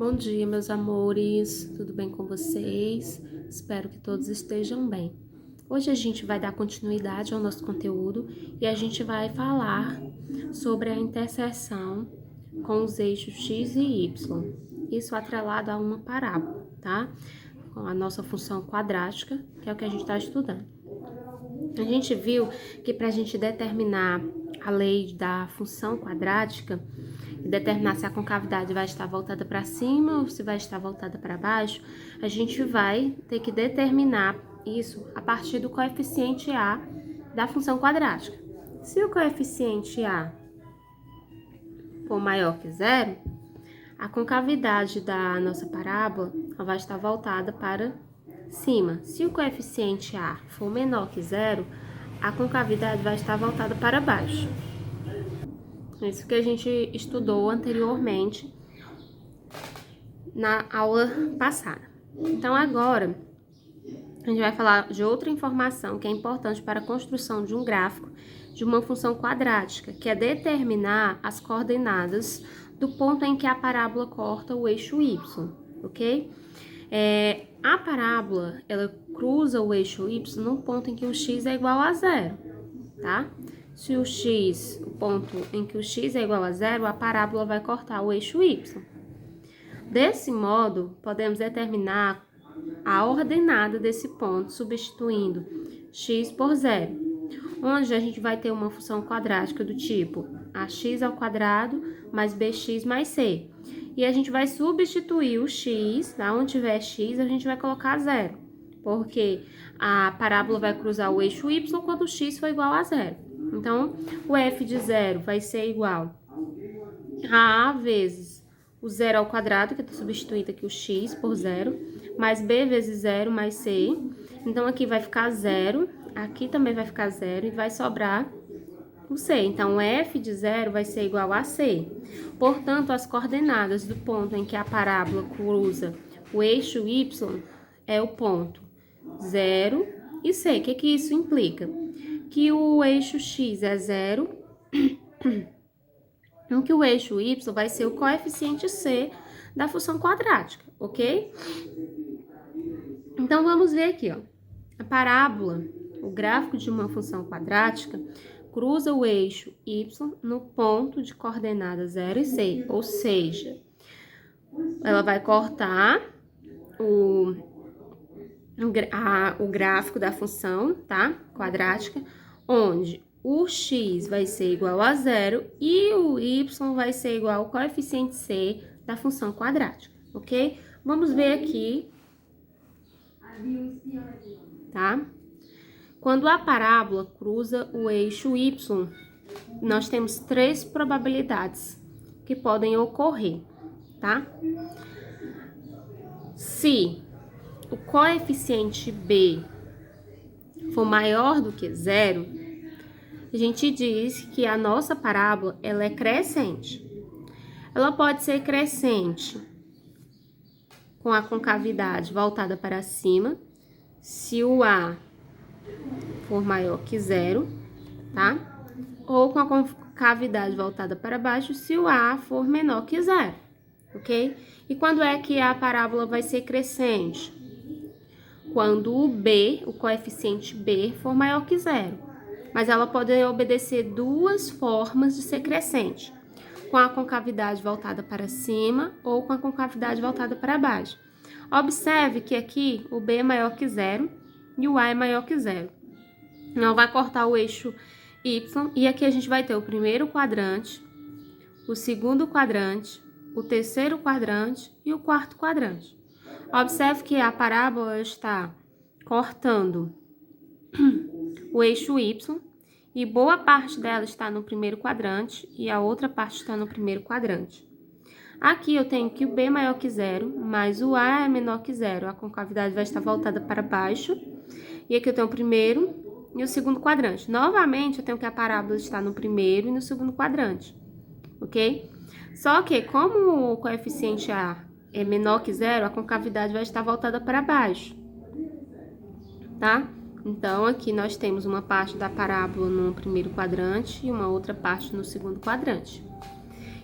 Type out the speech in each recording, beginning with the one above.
Bom dia, meus amores, tudo bem com vocês? Espero que todos estejam bem. Hoje a gente vai dar continuidade ao nosso conteúdo e a gente vai falar sobre a interseção com os eixos x e y, isso atrelado a uma parábola, tá? Com a nossa função quadrática, que é o que a gente está estudando. A gente viu que para a gente determinar a lei da função quadrática, e determinar se a concavidade vai estar voltada para cima ou se vai estar voltada para baixo, a gente vai ter que determinar isso a partir do coeficiente A da função quadrática. Se o coeficiente A for maior que zero, a concavidade da nossa parábola vai estar voltada para cima. Se o coeficiente A for menor que zero, a concavidade vai estar voltada para baixo. Isso que a gente estudou anteriormente na aula passada. Então, agora, a gente vai falar de outra informação que é importante para a construção de um gráfico de uma função quadrática, que é determinar as coordenadas do ponto em que a parábola corta o eixo y, ok? A parábola, ela cruza o eixo y no ponto em que o x é igual a zero, tá? Se o ponto em que o x é igual a zero, a parábola vai cortar o eixo y. Desse modo, podemos determinar a ordenada desse ponto, substituindo x por zero, onde a gente vai ter uma função quadrática do tipo ax² mais bx mais c. E a gente vai substituir o x, tá? Onde tiver x, a gente vai colocar zero, porque a parábola vai cruzar o eixo y quando o x for igual a zero. Então, o f de zero vai ser igual a vezes o zero ao quadrado, que está substituído aqui o x por zero, mais b vezes zero mais c. Então, aqui vai ficar zero, aqui também vai ficar zero e vai sobrar o c. Então, f de zero vai ser igual a c. Portanto, as coordenadas do ponto em que a parábola cruza o eixo y é o ponto 0 e c. O que isso implica? Que o eixo x é 0, em que o eixo y vai ser o coeficiente c da função quadrática, ok? Então, vamos ver aqui, ó. A parábola, o gráfico de uma função quadrática, cruza o eixo y no ponto de coordenada 0 e c, ou seja, ela vai cortar o gráfico da função, tá? Quadrática, onde o x vai ser igual a zero e o y vai ser igual ao coeficiente c da função quadrática, ok? Vamos ver aqui, tá? Quando a parábola cruza o eixo y, nós temos três probabilidades que podem ocorrer, tá? Se o coeficiente b for maior do que zero, a gente diz que a nossa parábola ela é crescente. Ela pode ser crescente com a concavidade voltada para cima, se o a for maior que zero, tá? Ou com a concavidade voltada para baixo, se o a for menor que zero, ok? E quando é que a parábola vai ser crescente? Quando o b, o coeficiente b, for maior que zero. Mas ela pode obedecer duas formas de ser crescente, com a concavidade voltada para cima ou com a concavidade voltada para baixo. Observe que aqui o b é maior que zero e o a é maior que zero. Então, vai cortar o eixo y e aqui a gente vai ter o primeiro quadrante, o segundo quadrante, o terceiro quadrante e o quarto quadrante. Observe que a parábola está cortando o eixo y e boa parte dela está no primeiro quadrante e a outra parte está no primeiro quadrante. Aqui eu tenho que o b é maior que zero, mas o a é menor que zero. A concavidade vai estar voltada para baixo. E aqui eu tenho o primeiro e o segundo quadrante. Novamente, eu tenho que a parábola está no primeiro e no segundo quadrante, ok? Só que, como o coeficiente a é menor que zero, a concavidade vai estar voltada para baixo, tá? Então, aqui nós temos uma parte da parábola no primeiro quadrante e uma outra parte no segundo quadrante.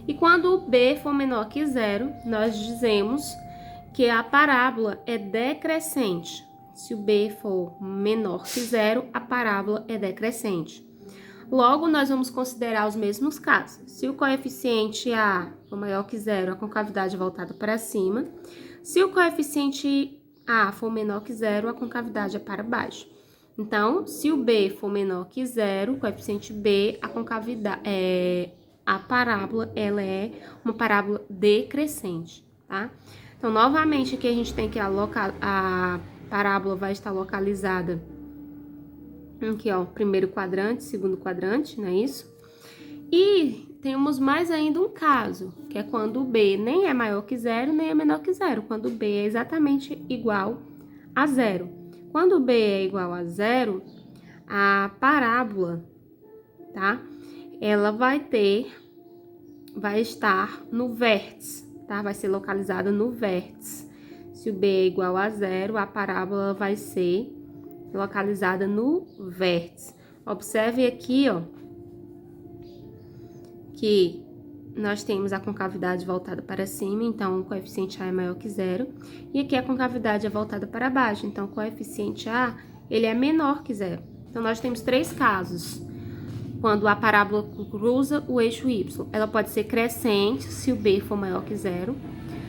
E quando o b for menor que zero, nós dizemos que a parábola é decrescente. Se o b for menor que zero, a parábola é decrescente. Logo, nós vamos considerar os mesmos casos. Se o coeficiente A for maior que zero, a concavidade é voltada para cima. Se o coeficiente A for menor que zero, a concavidade é para baixo. Então, se o B for menor que zero, o coeficiente B, a parábola, ela é uma parábola decrescente, tá? Então, novamente, aqui a gente tem que a parábola vai estar localizada aqui, ó, primeiro quadrante, segundo quadrante, não é isso? E temos mais ainda um caso, que é quando o B nem é maior que zero, nem é menor que zero, quando o B é exatamente igual a zero. Quando o B é igual a zero, a parábola, tá? Ela vai estar no vértice, tá? Vai ser localizada no vértice. Se o B é igual a zero, a parábola vai ser localizada no vértice. Observe aqui, ó, que nós temos a concavidade voltada para cima, então o coeficiente A é maior que zero. E aqui a concavidade é voltada para baixo, então o coeficiente A, ele é menor que zero. Então, nós temos três casos. Quando a parábola cruza o eixo Y, ela pode ser crescente se o B for maior que zero.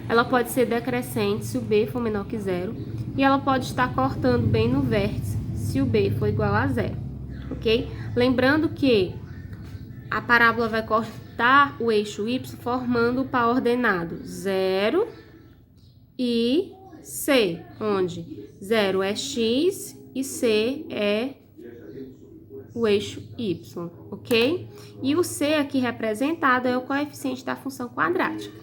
Ela pode ser decrescente se o B for menor que zero. E ela pode estar cortando bem no vértice se o B for igual a zero, ok? Lembrando que a parábola vai cortar o eixo Y formando o par ordenado 0 e C, onde 0 é X e C é o eixo Y, ok? E o C aqui representado é o coeficiente da função quadrática.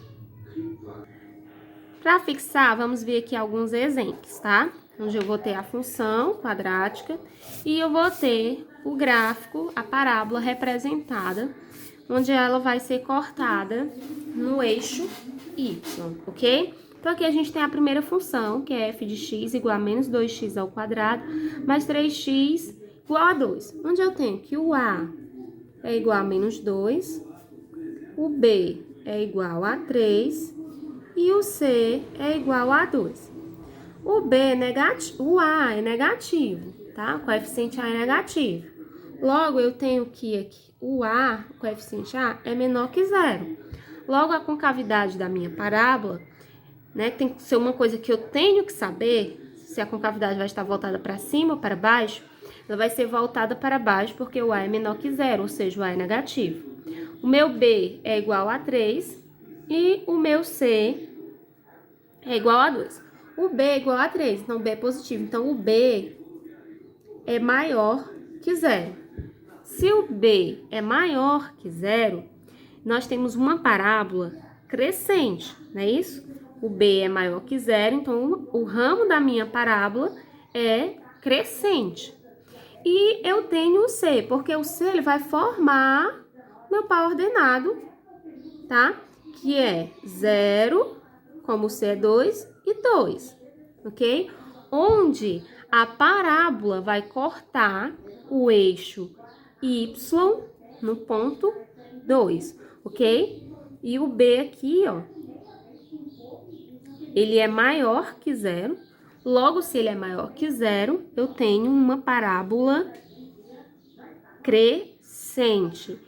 Para fixar, vamos ver aqui alguns exemplos, tá? Onde eu vou ter a função quadrática e eu vou ter o gráfico, a parábola representada, onde ela vai ser cortada no eixo Y, ok? Então, aqui a gente tem a primeira função, que é f de x igual a menos 2x ao quadrado, mais 3x igual a 2. Onde eu tenho que o A é igual a menos 2, o B é igual a 3 e o C é igual a 2. O B é negativo, o A é negativo, tá? O coeficiente A é negativo. Logo, eu tenho que aqui, o A, o coeficiente A, é menor que zero. Logo, a concavidade da minha parábola, né, tem que ser uma coisa que eu tenho que saber, se a concavidade vai estar voltada para cima ou para baixo, ela vai ser voltada para baixo porque o A é menor que zero, ou seja, o A é negativo. O meu B é igual a 3 e o meu C é igual a 2. O B é igual a 3, então o B é positivo. Então, o B é maior que zero. Se o B é maior que zero, nós temos uma parábola crescente, não é isso? O B é maior que zero, então o ramo da minha parábola é crescente. E eu tenho o C, porque o C ele vai formar meu par ordenado, tá? Que é 0, como o C é 2, e 2, ok? Onde a parábola vai cortar o eixo Y no ponto 2, ok? E o B aqui, ó, ele é maior que zero. Logo, se ele é maior que zero, eu tenho uma parábola crescente,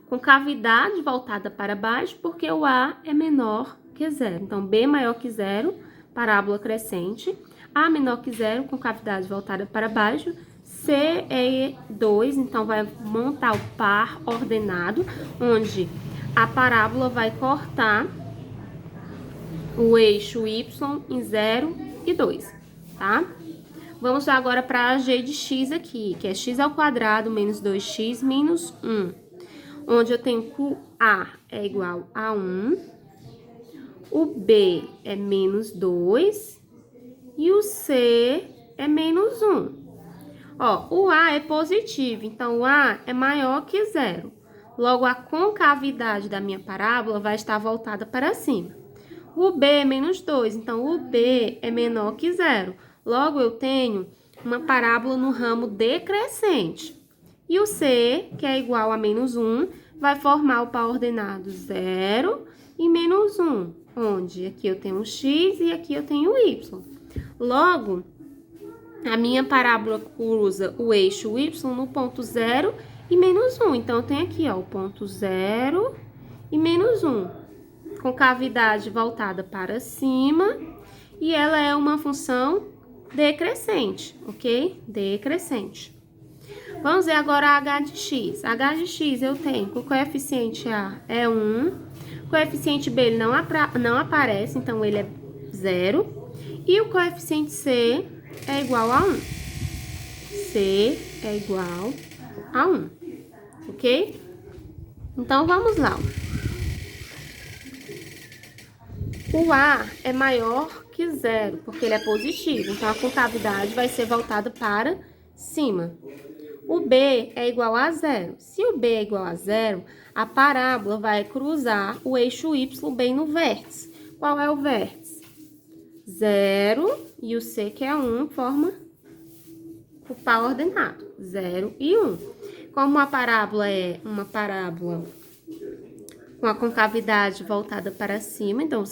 com cavidade voltada para baixo, porque o A é menor que zero. Então, B maior que zero, parábola crescente. A menor que zero, com cavidade voltada para baixo. C é 2, então vai montar o par ordenado, onde a parábola vai cortar o eixo Y em 0 e 2, tá? Vamos agora para a g de x aqui, que é x ao quadrado menos 2x menos 1, onde eu tenho que o A é igual a 1, o B é menos 2 e o C é menos 1. Ó, o A é positivo, então o A é maior que zero. Logo, a concavidade da minha parábola vai estar voltada para cima. O B é menos 2, então o B é menor que zero. Logo, eu tenho uma parábola no ramo decrescente. E o C, que é igual a menos 1, vai formar o par ordenado 0 e menos 1, onde aqui eu tenho o x e aqui eu tenho o y. Logo, a minha parábola cruza o eixo y no ponto 0 e menos 1. Então, eu tenho aqui, ó, o ponto 0 e menos 1, com cavidade voltada para cima, e ela é uma função decrescente, ok? Decrescente. Vamos ver agora a h de x. A h de x eu tenho que o coeficiente A é 1, o coeficiente B ele não aparece, então ele é 0, e o coeficiente C é igual a 1. C é igual a 1, ok? Então, vamos lá. O A é maior que 0, porque ele é positivo, então a concavidade vai ser voltada para cima. O B é igual a 0. Se o B é igual a 0, a parábola vai cruzar o eixo Y bem no vértice. Qual é o vértice? 0 e o C, que é 1, forma o par ordenado. 0 e 1. Como a parábola é uma parábola com a concavidade voltada para cima, então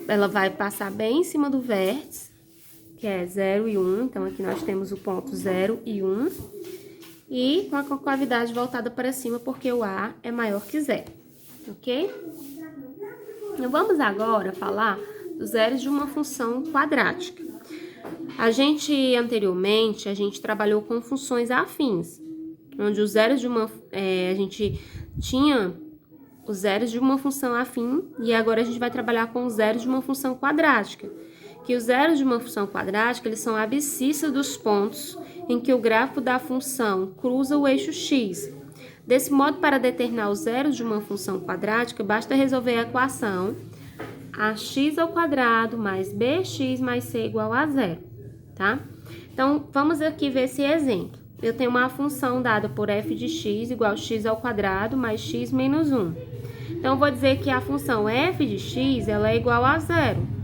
ela vai passar bem em cima do vértice, que é 0 e 1. Então, aqui nós temos o ponto 0 e 1. E com a concavidade voltada para cima, porque o A é maior que 0, ok? Então, vamos agora falar dos zeros de uma função quadrática. Anteriormente, a gente trabalhou com funções afins, onde os zeros de uma... a gente tinha os zeros de uma função afim, e agora a gente vai trabalhar com os zeros de uma função quadrática. Que os zeros de uma função quadrática, eles são abscissas dos pontos em que o gráfico da função cruza o eixo x. Desse modo, para determinar os zeros de uma função quadrática, basta resolver a equação ax² mais bx mais c igual a 0, tá? Então, vamos aqui ver esse exemplo. Eu tenho uma função dada por f de x igual a x² mais x menos 1. Então, eu vou dizer que a função f de x, ela é igual a 0.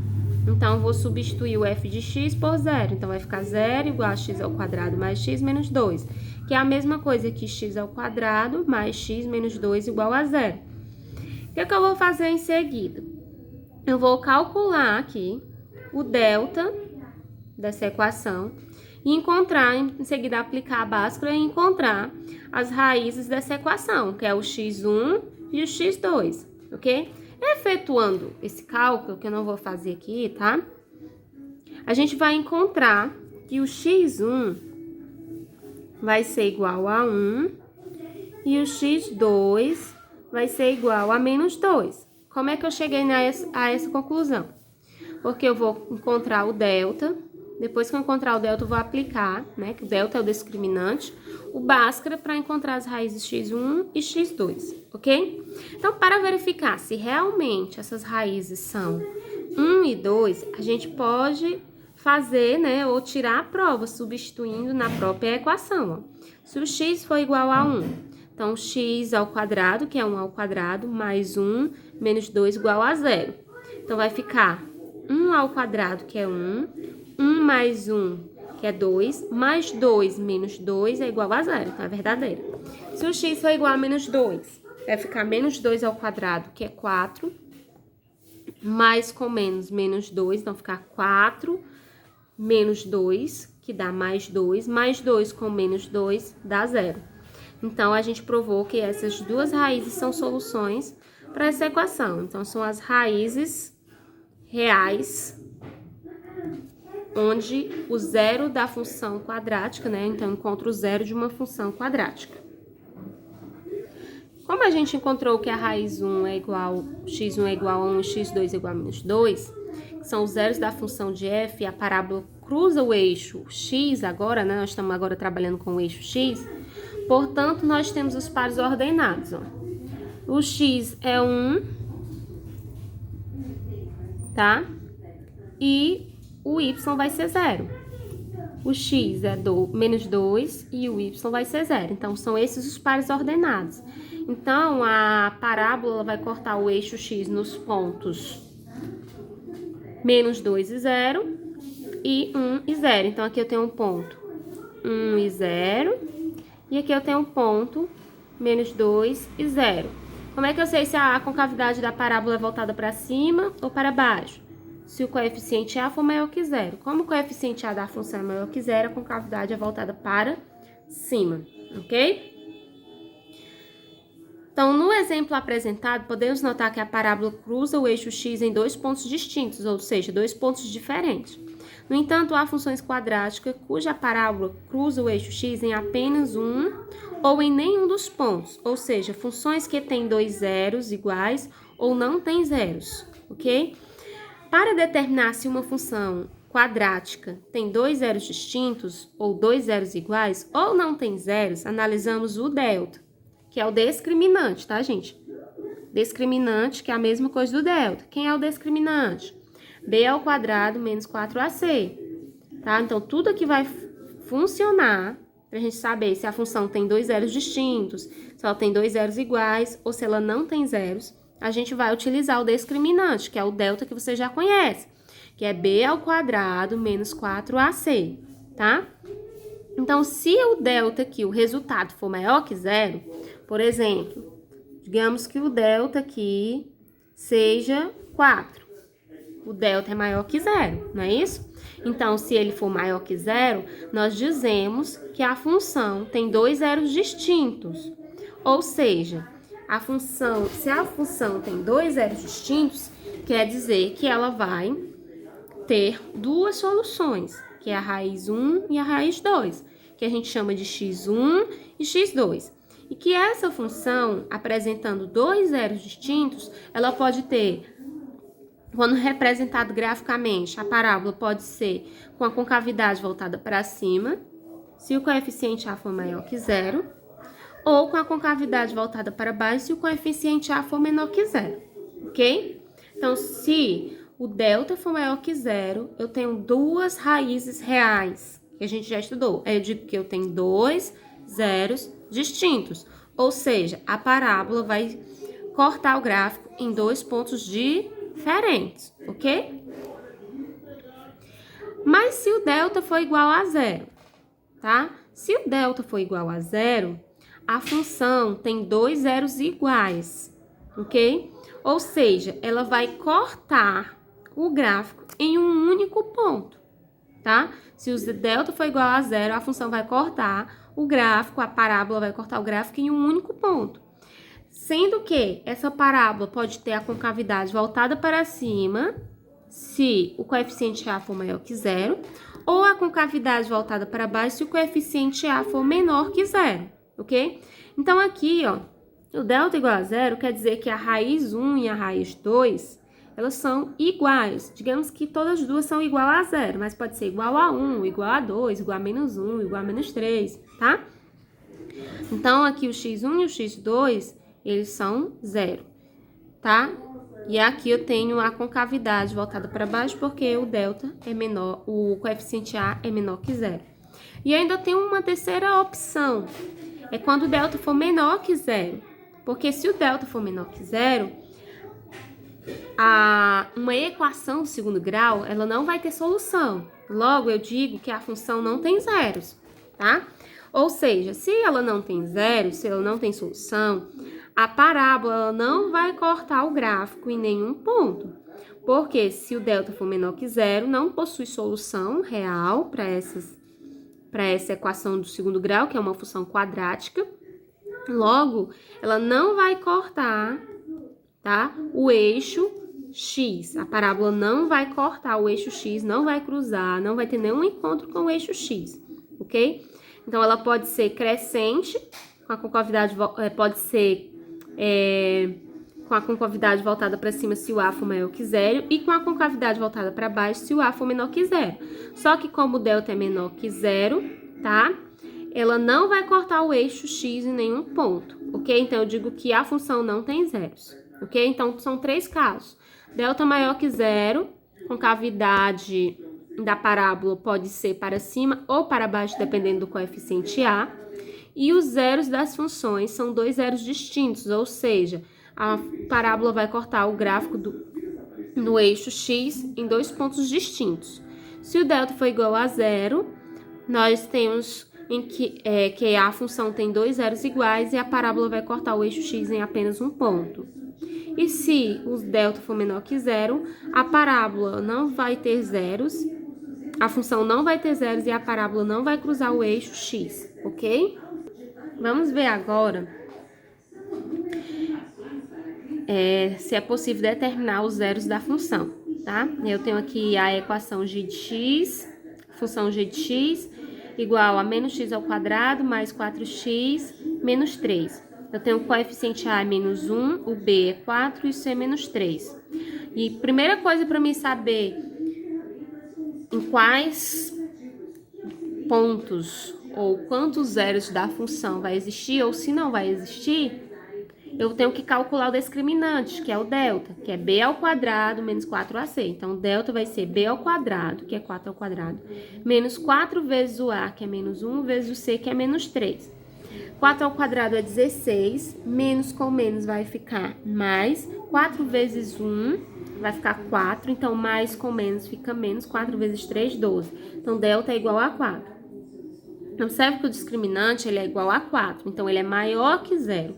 Então, eu vou substituir o f de x por 0. Então, vai ficar 0 igual a x² mais x menos 2, que é a mesma coisa que x² mais x menos 2 igual a 0. O que é que eu vou fazer em seguida? Eu vou calcular aqui o delta dessa equação e encontrar, em seguida aplicar a báscula e encontrar as raízes dessa equação, que é o x1 e o x2, ok? Efetuando esse cálculo, que eu não vou fazer aqui, tá? A gente vai encontrar que o x1 vai ser igual a 1 e o x2 vai ser igual a menos 2. Como é que eu cheguei a essa conclusão? Porque eu vou encontrar o delta, depois que eu encontrar o delta, eu vou aplicar, né, que o delta é o discriminante, o Bhaskara para encontrar as raízes x1 e x2, ok? Então, para verificar se realmente essas raízes são 1 e 2, a gente pode fazer, né, ou tirar a prova, substituindo na própria equação, ó. Se o x for igual a 1, então, x², que é 1², mais 1, menos 2 igual a 0. Então, vai ficar 1², que é 1, 1 mais 1, que é 2, mais 2 menos 2 é igual a 0, então é verdadeira. Se o x for igual a menos 2, vai ficar menos 2², que é 4, mais com menos 2, então ficar 4, menos 2, que dá mais 2 com menos 2 dá 0. Então, a gente provou que essas duas raízes são soluções para essa equação. Então, são as raízes reais, onde o zero da função quadrática, né? Então, eu encontro o zero de uma função quadrática. Como a gente encontrou que a raiz 1 é igual, x1 é igual a 1 e x2 é igual a menos 2, que são os zeros da função de f, e a parábola cruza o eixo x agora, né? Nós estamos agora trabalhando com o eixo x. Portanto, nós temos os pares ordenados, ó. O x é 1, tá? E o y vai ser 0. O x é menos 2 e o y vai ser 0. Então, são esses os pares ordenados. Então, a parábola vai cortar o eixo x nos pontos menos 2 e 0 e 1 e 0. Então, aqui eu tenho um ponto 1 e 0. E aqui eu tenho um ponto menos 2 e 0. Como é que eu sei se a concavidade da parábola é voltada para cima ou para baixo? Se o coeficiente A for maior que zero. Como o coeficiente A da função é maior que zero, a concavidade é voltada para cima, ok? Então, no exemplo apresentado, podemos notar que a parábola cruza o eixo x em dois pontos distintos, ou seja, dois pontos diferentes. No entanto, há funções quadráticas cuja parábola cruza o eixo x em apenas um ou em nenhum dos pontos, ou seja, funções que têm dois zeros iguais ou não têm zeros, ok? Para determinar se uma função quadrática tem dois zeros distintos ou dois zeros iguais ou não tem zeros, analisamos o delta, que é o discriminante, tá, gente? Discriminante, que é a mesma coisa do delta. Quem é o discriminante? B ao quadrado menos 4AC, tá? Então, tudo aqui vai funcionar pra gente saber se a função tem dois zeros distintos, se ela tem dois zeros iguais ou se ela não tem zeros. A gente vai utilizar o discriminante, que é o delta que você já conhece, que é B ao quadrado menos 4AC, tá? Então, se o delta aqui, o resultado, for maior que zero, por exemplo, digamos que o delta aqui seja 4. O delta é maior que zero, não é isso? Então, se ele for maior que zero, nós dizemos que a função tem dois zeros distintos. Ou seja, se a função tem dois zeros distintos, quer dizer que ela vai ter duas soluções, que é a raiz 1 e a raiz 2, que a gente chama de x1 e x2. E que essa função, apresentando dois zeros distintos, ela pode ter, quando representado graficamente, a parábola pode ser com a concavidade voltada para cima, se o coeficiente A for maior que zero, ou com a concavidade voltada para baixo, se o coeficiente A for menor que zero, ok? Então, se o delta for maior que zero, eu tenho duas raízes reais, que a gente já estudou. Aí eu digo que eu tenho dois zeros distintos, ou seja, a parábola vai cortar o gráfico em dois pontos diferentes, ok? Mas se o delta for igual a zero, tá? Se o delta for igual a zero, a função tem dois zeros iguais, ok? Ou seja, ela vai cortar o gráfico em um único ponto, tá? Se o delta for igual a zero, a função vai cortar o gráfico, a parábola vai cortar o gráfico em um único ponto. Sendo que essa parábola pode ter a concavidade voltada para cima, se o coeficiente A for maior que zero, ou a concavidade voltada para baixo, se o coeficiente A for menor que zero, ok? Então, aqui, ó, o delta igual a zero quer dizer que a raiz 1 e a raiz 2, elas são iguais. Digamos que todas as duas são igual a zero, mas pode ser igual a 1, igual a 2, igual a menos 1, igual a menos 3, tá? Então, aqui o x1 e o x2, eles são zero, tá? E aqui eu tenho a concavidade voltada para baixo porque o delta é menor, o coeficiente A é menor que zero. E ainda tem uma terceira opção, é quando o delta for menor que zero. Porque se o delta for menor que zero, uma equação do segundo grau, ela não vai ter solução. Logo, eu digo que a função não tem zeros, tá? Ou seja, se ela não tem zeros, se ela não tem solução, a parábola não vai cortar o gráfico em nenhum ponto. Porque se o delta for menor que zero, não possui solução real para essa equação do segundo grau, que é uma função quadrática. Logo, ela não vai cortar, tá, o eixo x. A parábola não vai cortar o eixo x, não vai cruzar, não vai ter nenhum encontro com o eixo x, ok? Então, ela pode ser crescente, com a concavidade, pode ser com a concavidade voltada para cima se o A for maior que zero e com a concavidade voltada para baixo se o A for menor que zero. Só que como o delta é menor que zero, tá? Ela não vai cortar o eixo x em nenhum ponto, ok? Então, eu digo que a função não tem zeros, ok? Então, são três casos. Delta maior que zero, concavidade da parábola pode ser para cima ou para baixo, dependendo do coeficiente A. E os zeros das funções são dois zeros distintos, ou seja, a parábola vai cortar o gráfico no eixo x em dois pontos distintos. Se o delta for igual a zero, nós temos em que a função tem dois zeros iguais e a parábola vai cortar o eixo x em apenas um ponto. E se o delta for menor que zero, a parábola não vai ter zeros, a função não vai ter zeros e a parábola não vai cruzar o eixo x, ok? Vamos ver agora se é possível determinar os zeros da função, tá? Eu tenho aqui a equação g de x, função g de x, igual a menos x ao quadrado mais 4x menos 3. Eu tenho o coeficiente A é menos 1, o B é 4 e o C é menos 3. E primeira coisa para mim saber em quais pontos ou quantos zeros da função vai existir ou se não vai existir, eu tenho que calcular o discriminante, que é o delta, que é b ao quadrado menos 4ac. Então, o delta vai ser b ao quadrado, que é 4 ao quadrado, menos 4 vezes o a, que é menos 1, vezes o c, que é menos 3. 4 ao quadrado é 16, menos com menos vai ficar mais, 4 vezes 1 vai ficar 4, então mais com menos fica menos, 4 vezes 3, 12. Então, delta é igual a 4. Observe que o discriminante ele é igual a 4, então ele é maior que zero.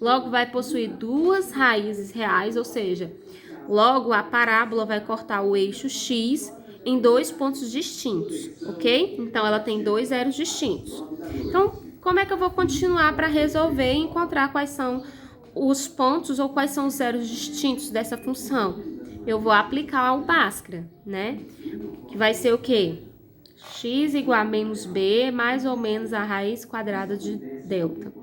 Logo, vai possuir duas raízes reais, ou seja, logo a parábola vai cortar o eixo x em dois pontos distintos, ok? Então, ela tem dois zeros distintos. Então, como é que eu vou continuar para resolver e encontrar quais são os pontos ou quais são os zeros distintos dessa função? Eu vou aplicar o Bhaskara, né? Que vai ser o quê? X igual a menos b mais ou menos a raiz quadrada de delta,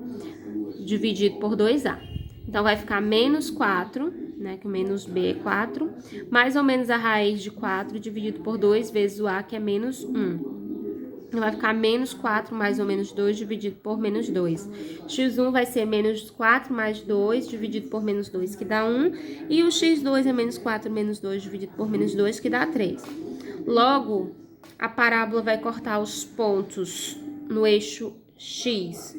dividido por 2a. Então, vai ficar menos 4, né, que o menos b é 4, mais ou menos a raiz de 4 dividido por 2 vezes o a, que é menos 1. Então, vai ficar menos 4 mais ou menos 2 dividido por menos 2. x1 vai ser menos 4 mais 2 dividido por menos 2, que dá 1. E o x2 é menos 4 menos 2 dividido por menos 2, que dá 3. Logo, a parábola vai cortar os pontos no eixo x,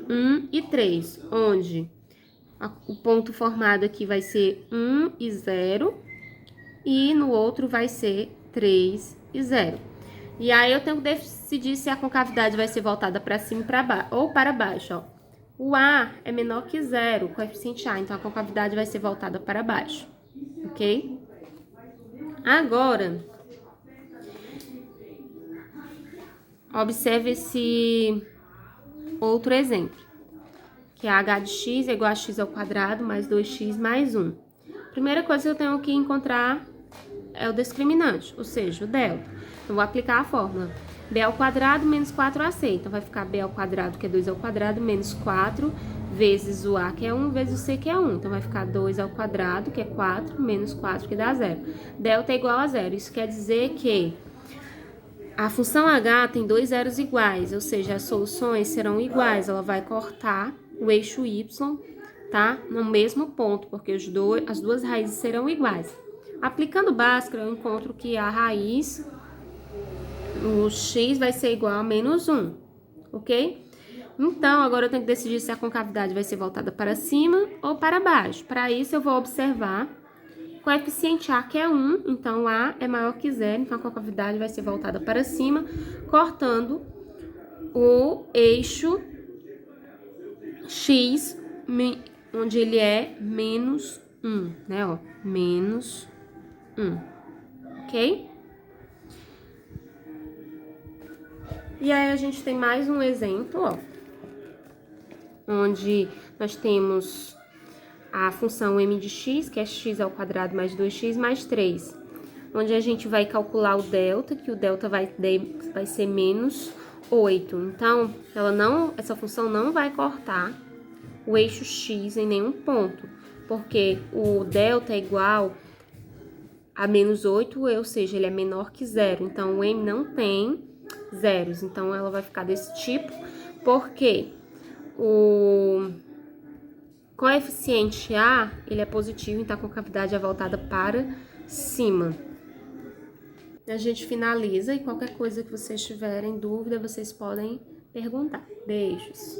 1 e 3, onde o ponto formado aqui vai ser 1 e 0, e no outro vai ser 3 e 0. E aí eu tenho que decidir se a concavidade vai ser voltada para cima e para baixo, ou para baixo, ó. O A é menor que 0, o coeficiente A, então a concavidade vai ser voltada para baixo, ok? Agora, observe esse outro exemplo, que é h de x é igual a x ao quadrado mais 2x mais 1. Primeira coisa que eu tenho que encontrar é o discriminante, ou seja, o delta. Eu vou aplicar a fórmula b ao quadrado menos 4ac. Então, vai ficar b ao quadrado, que é 2 ao quadrado, menos 4 vezes o a, que é 1, vezes o c, que é 1. Então, vai ficar 2 ao quadrado, que é 4, menos 4, que dá 0. Delta é igual a 0. Isso quer dizer que a função h tem dois zeros iguais, ou seja, as soluções serão iguais. Ela vai cortar o eixo y, tá? No mesmo ponto, porque as duas raízes serão iguais. Aplicando Bhaskara, eu encontro que a raiz, o x vai ser igual a menos 1, ok? Então, agora eu tenho que decidir se a concavidade vai ser voltada para cima ou para baixo. Para isso, eu vou observar o coeficiente A, que é 1, então A é maior que 0, então a concavidade vai ser voltada para cima, cortando o eixo x, onde ele é menos 1, né, ó, menos 1, ok? E aí a gente tem mais um exemplo, ó, onde nós temos a função m de x, que é x ao quadrado mais 2x mais 3, onde a gente vai calcular o delta, que o delta vai ser menos 8. Então, essa função não vai cortar o eixo x em nenhum ponto, porque o delta é igual a menos 8, ou seja, ele é menor que 0. Então, o m não tem zeros. Então, ela vai ficar desse tipo, porque o coeficiente A, ele é positivo, então a concavidade é voltada para cima. A gente finaliza e qualquer coisa que vocês tiverem dúvida, vocês podem perguntar. Beijos!